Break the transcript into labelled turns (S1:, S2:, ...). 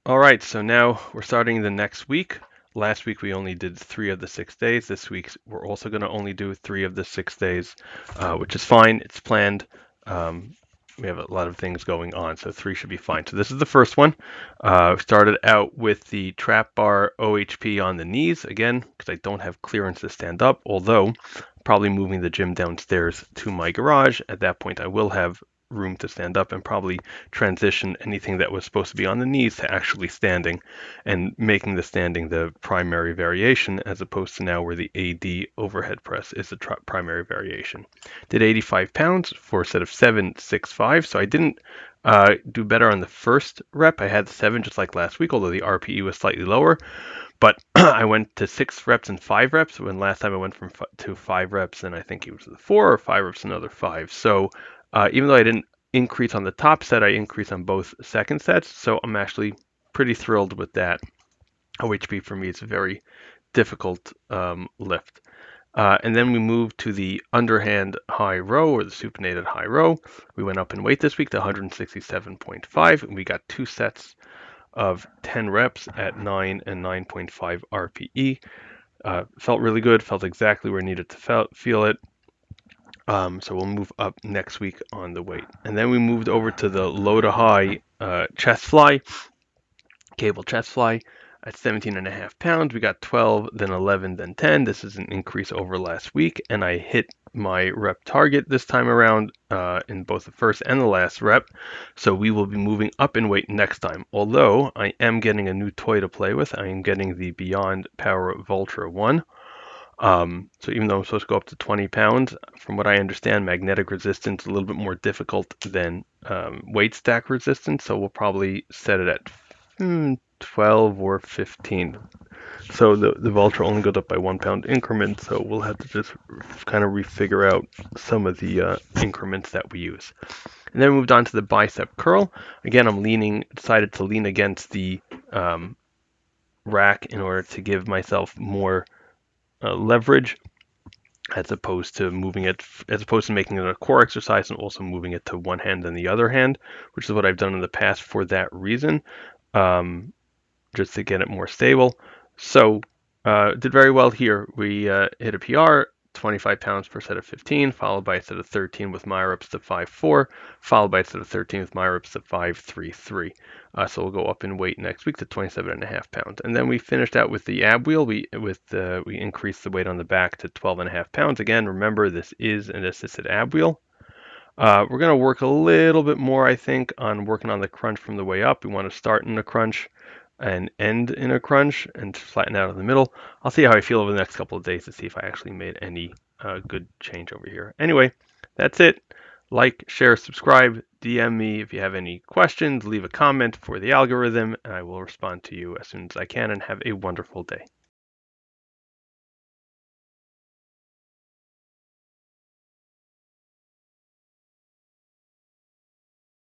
S1: All right, so now we're starting the next week. Last week we only did 3 of the 6 days. This week we're also going to only do 3 of the 6 days, which is fine. It's planned. Um, we have a lot of things going on, so 3 should be fine. So this is the first one. Started out with the trap bar OHP on the knees again because I don't have clearance to stand up. Although probably moving the gym downstairs to my garage. At that point, I will have room to stand up and probably transition anything that was supposed to be on the knees to actually standing and making the standing the primary variation as opposed to now where the AD overhead press is the primary variation. Did 85 pounds for a set of 765, so I didn't do better on the first rep. I had 7 just like last week, although the RPE was slightly lower. But I went to 6 reps and 5 reps when last time I went to 5 reps, and I think it was the 4 or 5 reps, another 5. So even though I didn't increase on the top set, I increased on both second sets. So I'm actually pretty thrilled with that. OHP for me is a very difficult lift. And then we moved to the underhand high row or the supinated high row. We went up in weight this week to 167.5, and we got 2 sets of 10 reps at 9 and 9.5 RPE. Felt really good, felt exactly where I needed to feel it. So we'll move up next week on the weight. And then we moved over to the low to high chest fly, cable chest fly at 17 and a half pounds. We got 12, then 11, then 10. This is an increase over last week, and I hit my rep target this time around in both the first and the last rep. So we will be moving up in weight next time. Although I am getting a new toy to play with, I am getting the Beyond Power Vultra 1. So even though I'm supposed to go up to 20 pounds, from what I understand, magnetic resistance is a little bit more difficult than weight stack resistance. So we'll probably set it at 12 or 15. So the Vultra only goes up by 1 pound increments. So we'll have to just kind of refigure out some of the increments that we use. And then we moved on to the bicep curl. Again, decided to lean against the rack in order to give myself more leverage as opposed to making it a core exercise and also moving it to one hand and the other hand, which is what I've done in the past for that reason, just to get it more stable. So did very well here. We hit a PR, 25 pounds per set of 15, followed by a set of 13 with my reps to 5.4, followed by a set of 13 with my reps to 5.33. So we'll go up in weight next week to 27.5 pounds. And then we finished out with the ab wheel. We increased the weight on the back to 12.5 pounds. Again, remember this is an assisted ab wheel. We're going to work a little bit more, I think, on working on the crunch from the way up. We want to start in a crunch and end in a crunch and flatten out in the middle. I'll see how I feel over the next couple of days to see if I actually made any good change over here. Anyway, that's it. Like, share, subscribe, DM me if you have any questions, leave a comment for the algorithm, and I will respond to you as soon as I can, and have a wonderful day.